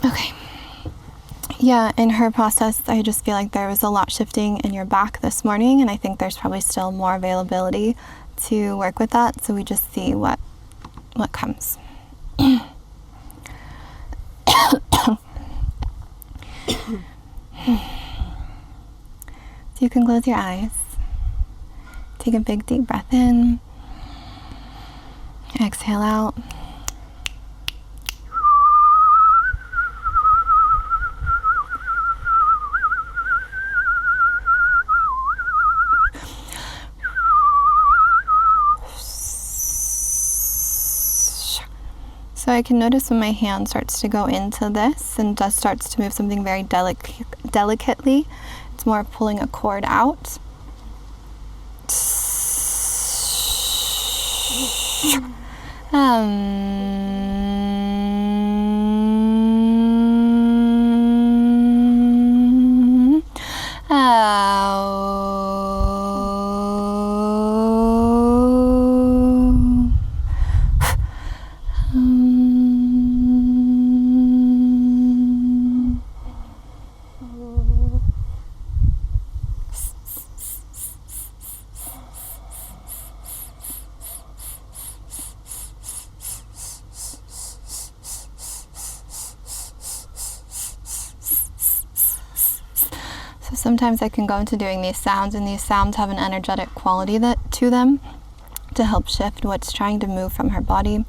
Okay. Yeah, in her process, I just feel like there was a lot shifting in your back this morning, and I think there's probably still more availability to work with that, so we just see what comes. So you can close your eyes. Take a big deep breath in. Exhale out. So I can notice when my hand starts to go into this and just starts to move something very delicately. It's more pulling a cord out. Sometimes I can go into doing these sounds, and these sounds have an energetic quality to them to help shift what's trying to move from her body.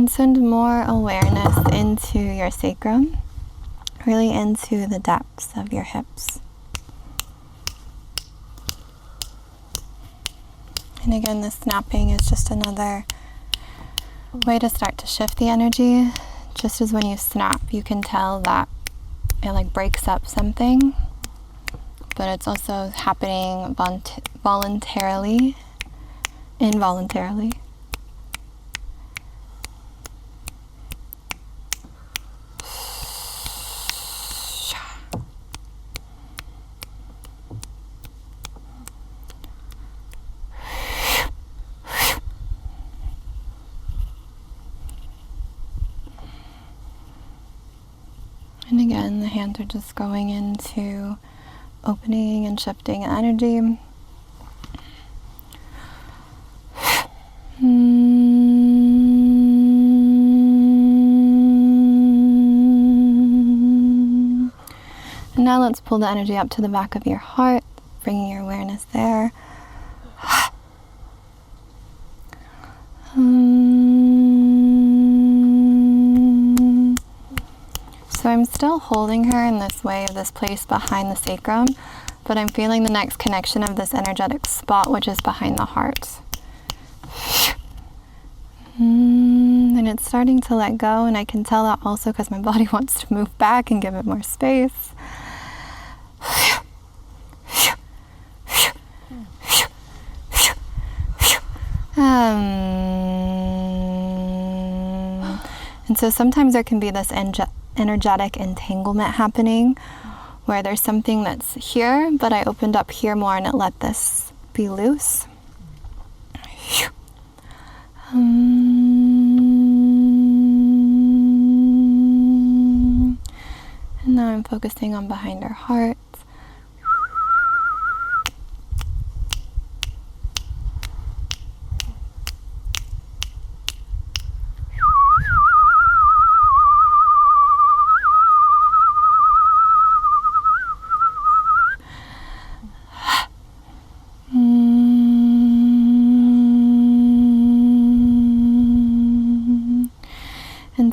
Send more awareness into your sacrum, really into the depths of your hips. And again, the snapping is just another way to start to shift the energy. Just as when you snap, you can tell that it like breaks up something, but it's also happening voluntarily, involuntarily. And again, the hands are just going into opening and shifting energy. And now let's pull the energy up to the back of your heart, bringing your awareness there. So I'm still holding her in this way of this place behind the sacrum, but I'm feeling the next connection of this energetic spot, which is behind the heart. And it's starting to let go, and I can tell that also because my body wants to move back and give it more space. And so sometimes there can be this energetic entanglement happening where there's something that's here, but I opened up here more and it let this be loose. And now I'm focusing on behind her heart.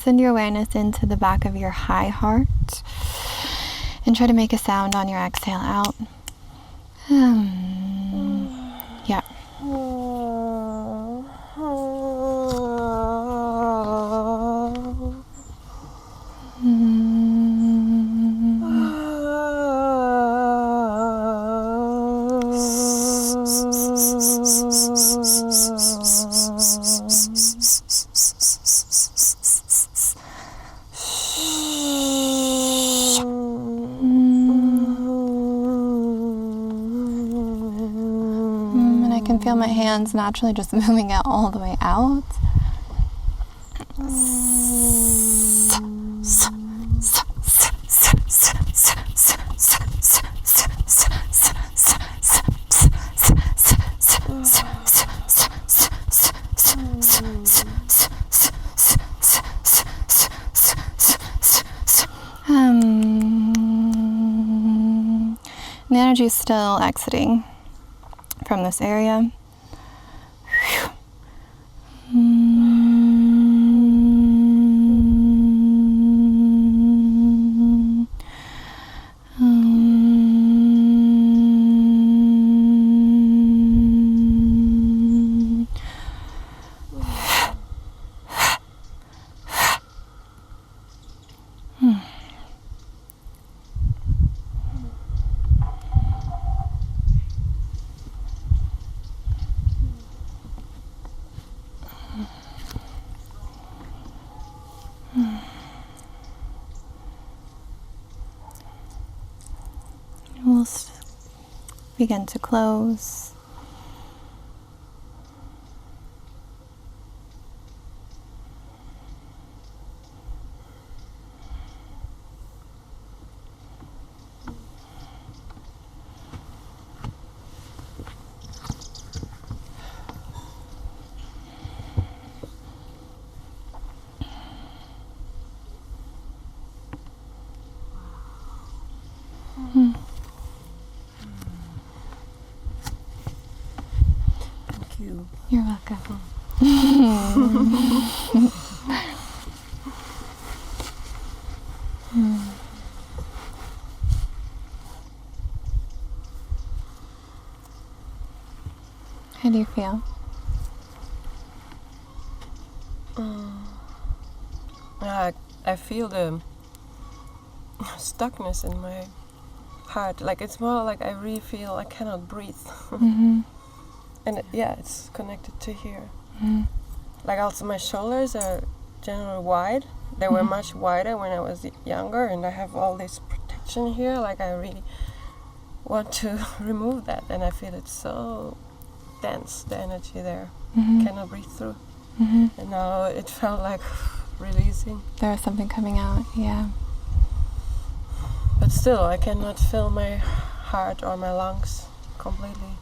send your awareness into the back of your high heart and try to make a sound on your exhale out. Yeah. And I can feel my hands naturally just moving it all the way out. The energy is still exiting from this area. We'll begin to close. You're welcome. How do you feel? I feel the stuckness in my heart. Like it's more like I really feel I cannot breathe. And it's connected to here. Like also my shoulders are generally wide. They were much wider when I was younger, and I have all this protection here. Like I really want to remove that, and I feel it's so dense, the energy there. Cannot breathe through. And now it felt like releasing. There was something coming out, yeah. But still, I cannot feel my heart or my lungs completely.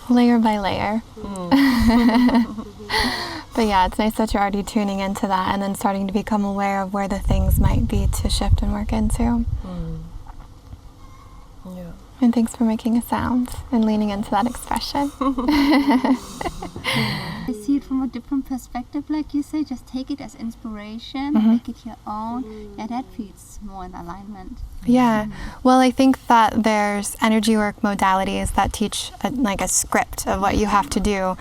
Layer by layer. But yeah, it's nice that you're already tuning into that and then starting to become aware of where the things might be to shift and work into. Yeah. And thanks for making a sound and leaning into that expression. I see it from a different perspective, like you say. Just take it as inspiration, make it your own. Yeah, that feels more in alignment. Yeah, well, I think that there's energy work modalities that teach a script of what you have to do.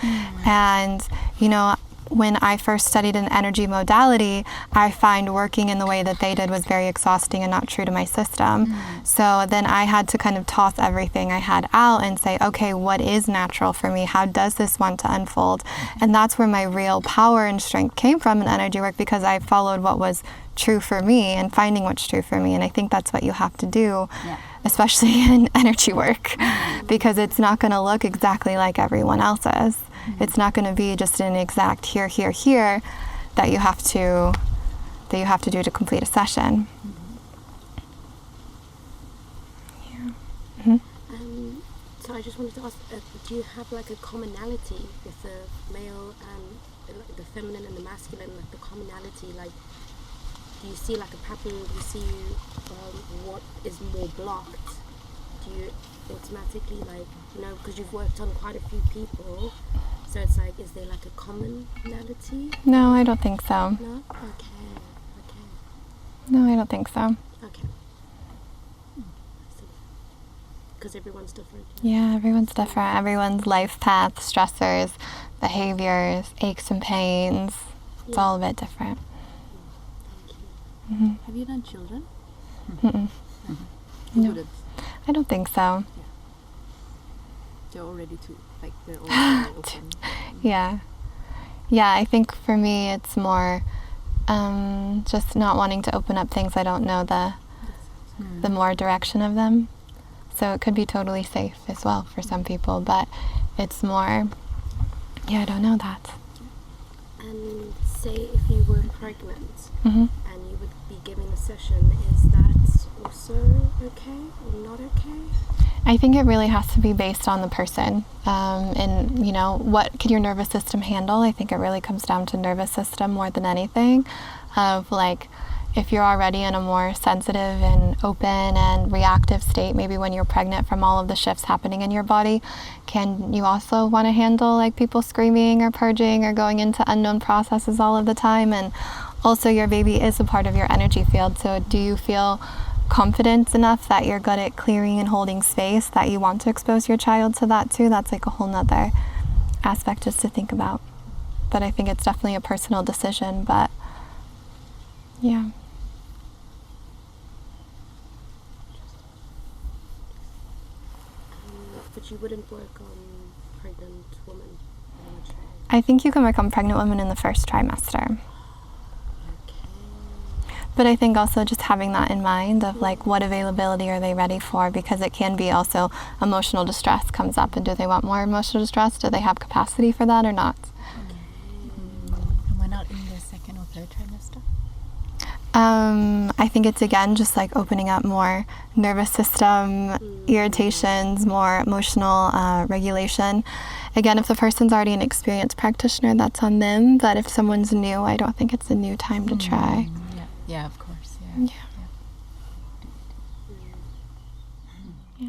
And, you know, when I first studied an energy modality, I find working in the way that they did was very exhausting and not true to my system. So then I had to kind of toss everything I had out and say, okay, what is natural for me? How does this want to unfold? And that's where my real power and strength came from in energy work, because I followed what was true for me and finding what's true for me. And I think that's what you have to do, especially in energy work, because it's not going to look exactly like everyone else's. It's not going to be just an exact here, here, here that you have to do to complete a session. So I just wanted to ask, do you have like a commonality with the male and the feminine and the masculine, like the commonality? Like, do you see like a pattern? Do you see what is more blocked? Do you automatically, like, you know, because you've worked on quite a few people, so it's like, is there like a commonality? No, I don't think so. No? Okay. No, I don't think so. Okay. Because everyone's different. Yeah, everyone's different. Everyone's life path, stressors, behaviors, aches and pains. It's all a bit different. Thank you. Have you done children? Mm-mm. You No. wouldn't. I don't think so. They're already too, like, they're already open. Yeah. Yeah, I think for me it's more just not wanting to open up things I don't know the more direction of them. So it could be totally safe as well for some people, but it's more, I don't know that. And say if you were pregnant Hmm. and you would be giving a session, is that also okay or not okay? I think it really has to be based on the person, and what can your nervous system handle. I think it really comes down to nervous system more than anything, of like if you're already in a more sensitive and open and reactive state, maybe when you're pregnant from all of the shifts happening in your body, can you also want to handle like people screaming or purging or going into unknown processes all of the time? And also your baby is a part of your energy field, so do you feel confident enough that you're good at clearing and holding space that you want to expose your child to that too? That's like a whole nother aspect just to think about. But I think it's definitely a personal decision, but yeah. But you wouldn't work on pregnant women, would you? I think you can work on pregnant women in the first trimester. But I think also just having that in mind of like what availability are they ready for, because it can be also emotional distress comes up, and do they want more emotional distress? Do they have capacity for that or not? And we're not in the second or third trimester? I think it's again just like opening up more nervous system irritations, more emotional regulation. Again, if the person's already an experienced practitioner, that's on them. But if someone's new, I don't think it's a new time to try. Yeah, of course. Yeah. Yeah.